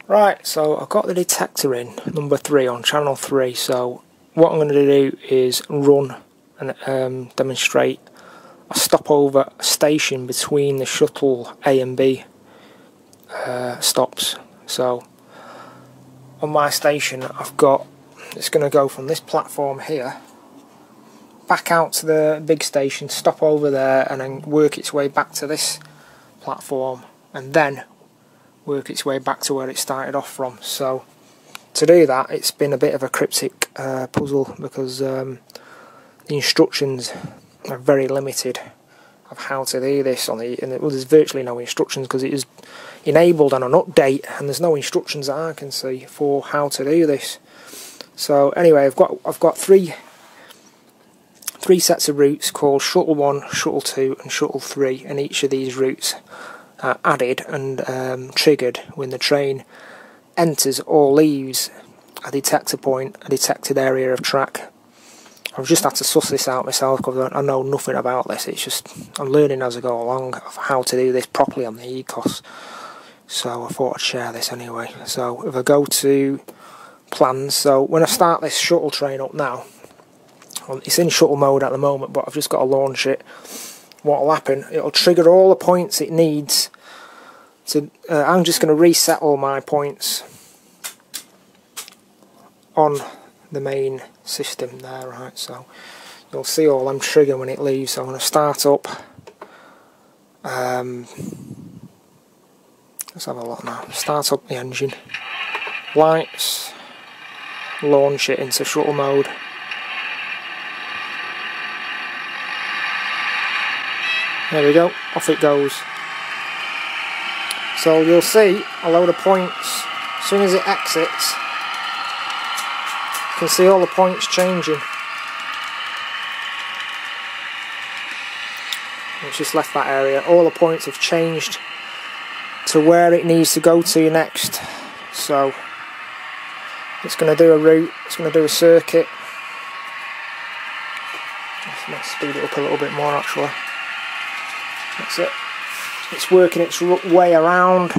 Right, so I've got the detector in, number 3 on channel 3, so what I'm going to do is run and demonstrate a stopover station between the shuttle A and B stops. So on my station it's going to go from this platform here back out to the big station, stop over there and then work its way back to this platform and then work its way back to where it started off from. So to do that, it's been a bit of a cryptic puzzle because the instructions are very limited of how to do this well, there's virtually no instructions because it is enabled on an update and there's no instructions that I can see for how to do this. So anyway, I've got three sets of routes called Shuttle 1, Shuttle 2 and Shuttle 3, and each of these routes are added and triggered when the train enters or leaves a detector point, a detected area of track. I've just had to suss this out myself because I know nothing about this. It's just I'm learning as I go along of how to do this properly on the ECOS. So I thought I'd share this anyway. So if I go to plans, so when I start this shuttle train up now, it's in shuttle mode at the moment, but I've just got to launch it. What will happen, it'll trigger all the points it needs to, I'm just going to reset all my points on the main system there, right? So you'll see all them trigger when it leaves. So I'm going to start up, let's have a look now, start up the engine, lights, launch it into shuttle mode. There we go, off it goes. So you'll see a load of points as soon as it exits. You can see all the points changing. It's just left that area. All the points have changed to where it needs to go to next. So it's going to do a route, it's going to do a circuit. Let's speed it up a little bit more actually. That's it. It's working its way around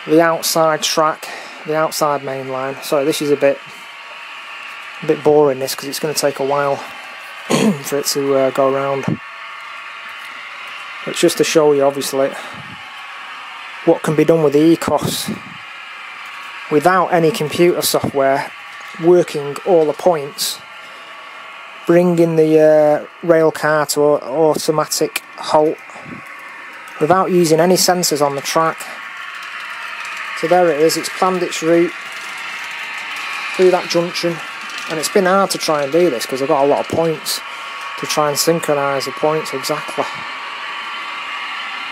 the outside track, the outside main line. Sorry, this is a bit boring this because it's going to take a while for it to go around. It's just to show you obviously what can be done with the ECOS without any computer software, working all the points, bringing the rail car to automatic halt without using any sensors on the track. So there it is, it's planned its route through that junction, and it's been hard to try and do this because I've got a lot of points to try and synchronise the points exactly.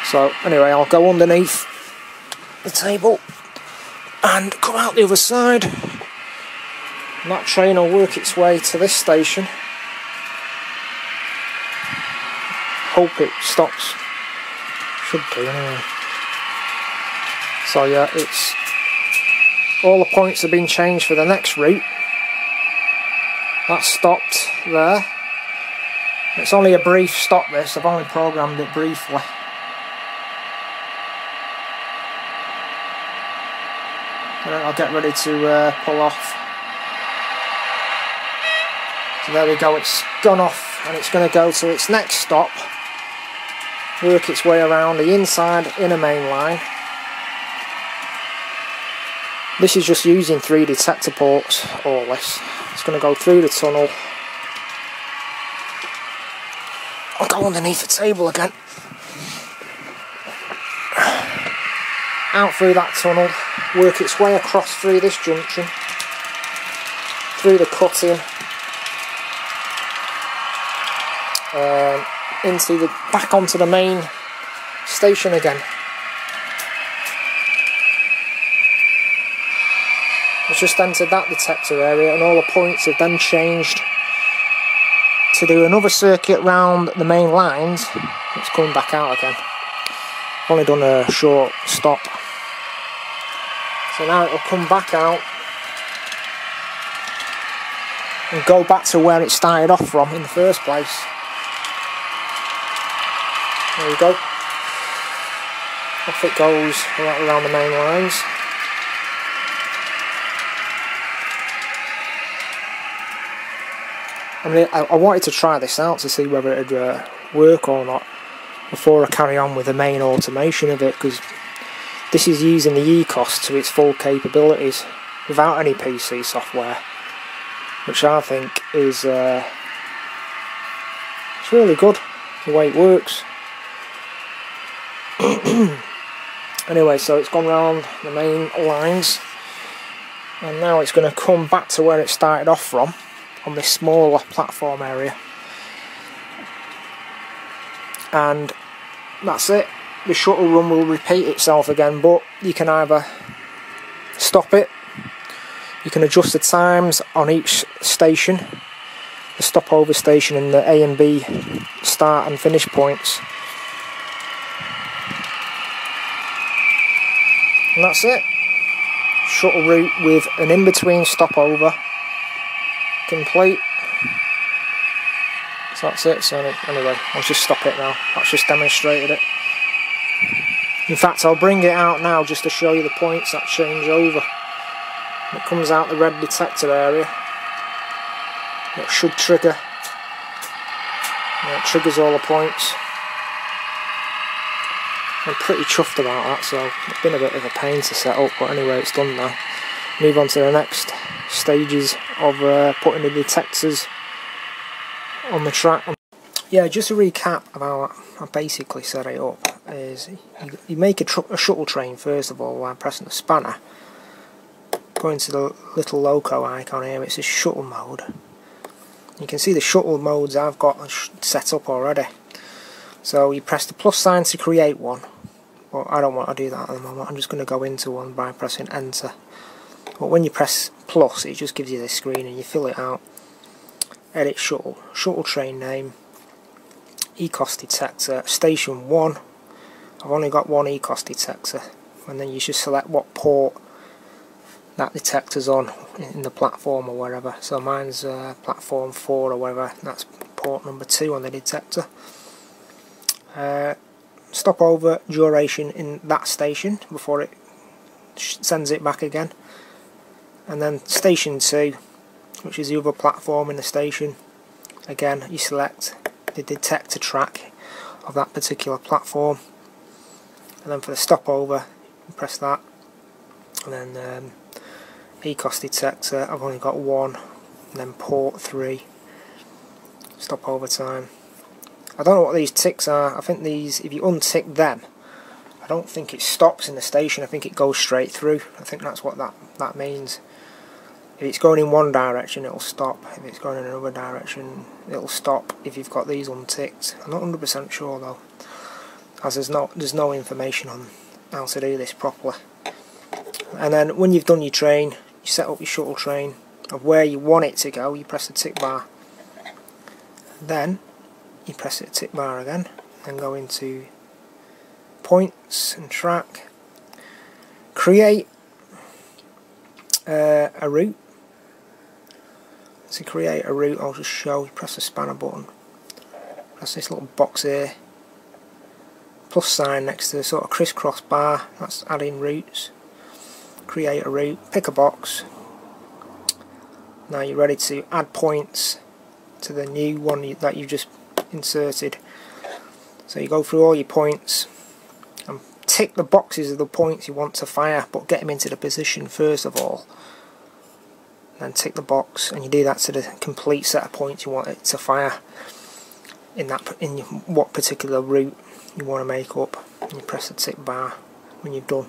So anyway, I'll go underneath the table and come out the other side, and that train will work its way to this station. Hope it stops. Should do anyway. So yeah, it's all the points have been changed for the next route. That stopped there. It's only a brief stop this, I've only programmed it briefly. And then I'll get ready to pull off. So there we go, it's gone off and it's going to go to its next stop. Work its way around the inside inner main line. This is just using 3 detector ports, all this. It's going to go through the tunnel. I'll go underneath the table again. Out through that tunnel, work its way across through this junction, through the cutting, back onto the main station again. It's just entered that detector area and all the points have then changed to do another circuit round the main lines. It's coming back out again. I've only done a short stop. So now it'll come back out and go back to where it started off from in the first place. There we go. Off it goes right around the main lines. I mean, I wanted to try this out to see whether it would work or not before I carry on with the main automation of it, because this is using the ECOS to its full capabilities without any PC software, which I think is it's really good the way it works. Anyway, so it's gone round the main lines, and now it's going to come back to where it started off from, on this smaller platform area, and that's it. The shuttle run will repeat itself again, but you can either stop it, you can adjust the times on each station, the stopover station and the A and B start and finish points, and that's it. Shuttle route with an in-between stopover complete. So that's it. So anyway, I'll just stop it now. That's just demonstrated it. In fact, I'll bring it out now just to show you the points that change over. It comes out the red detector area. It should trigger. It triggers all the points. I'm pretty chuffed about that, so it's been a bit of a pain to set up, but anyway, it's done now. Move on to the next stages of putting the detectors on the track. Yeah, just to recap about how I basically set it up is you make a shuttle train first of all by pressing the spanner. Go into the little loco icon here, it's a shuttle mode. You can see the shuttle modes I've got set up already. So you press the plus sign to create one, but I don't want to do that at the moment. I'm just going to go into one by pressing enter. But when you press plus, it just gives you this screen and you fill it out. Edit shuttle, shuttle train name, ECOS detector, station 1. I've only got one ECOS detector, and then you should select what port that detector's on in the platform or wherever. So mine's platform 4 or whatever, that's port number 2 on the detector. Stopover duration in that station before it sends it back again, and then station 2, which is the other platform in the station. Again, you select the detector track of that particular platform, and then for the stopover you press that, and then ECOS detector, I've only got one, and then port 3, stopover time. I don't know what these ticks are. I think these, if you untick them, I don't think it stops in the station, I think it goes straight through. I think that's what that means. If it's going in one direction, it'll stop. If it's going in another direction, it'll stop if you've got these unticked. I'm not 100% sure though, as there's no information on how to do this properly. And then when you've done your train, you set up your shuttle train of where you want it to go, you press the tick bar. Then you press the tick bar again and go into points and track, create a route. To create a route, I'll just show you. Press the spanner button, press this little box here, plus sign next to the sort of crisscross bar, that's adding routes. Create a route, pick a box. Now you're ready to add points to the new one that you just inserted. So you go through all your points and tick the boxes of the points you want to fire, but get them into the position first of all. Then tick the box, and you do that to the complete set of points you want it to fire in what particular route you want to make up. And you press the tick bar when you've done.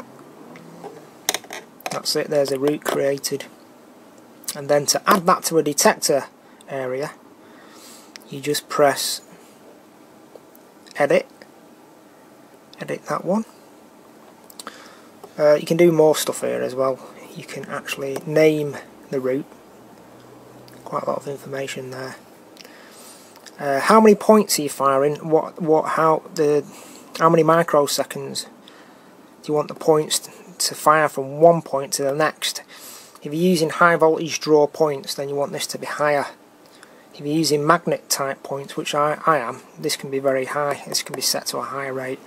That's it, there's a route created. And then to add that to a detector area, you just press edit that one. You can do more stuff here as well. You can actually name the route. Quite a lot of information there. How many points are you firing? How many microseconds do you want the points to fire from one point to the next? If you're using high voltage draw points, then you want this to be higher. If you're using magnet type points, which I am, this can be very high. This can be set to a higher rate.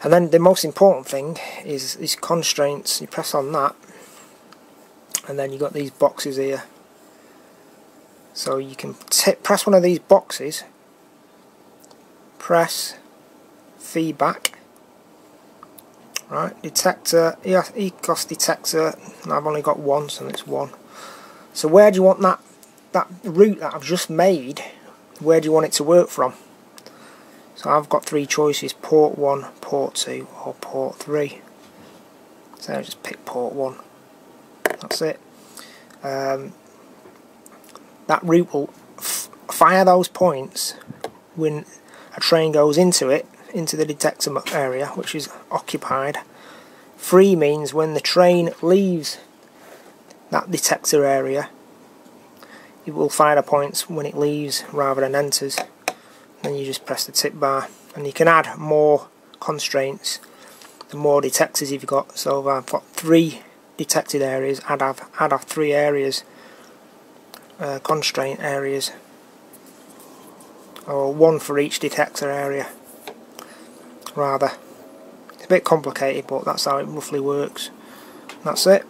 And then the most important thing is these constraints. You press on that, and then you've got these boxes here. So you can press one of these boxes, press feedback, right, detector, ECOS detector, and I've only got one, so it's one. So where do you want that route that I've just made, where do you want it to work from? So I've got three choices: port 1, port 2 or port 3. So I'll just pick port 1. That's it. That route will fire those points when a train goes into it, into the detector area, which is occupied. 3 means when the train leaves that detector area, it will fire the points when it leaves rather than enters. Then you just press the tip bar, and you can add more constraints the more detectors you've got. So if I've got 3 detected areas, I'd have 3 areas, constraint areas, or 1 for each detector area rather. It's a bit complicated, but that's how it roughly works. That's it.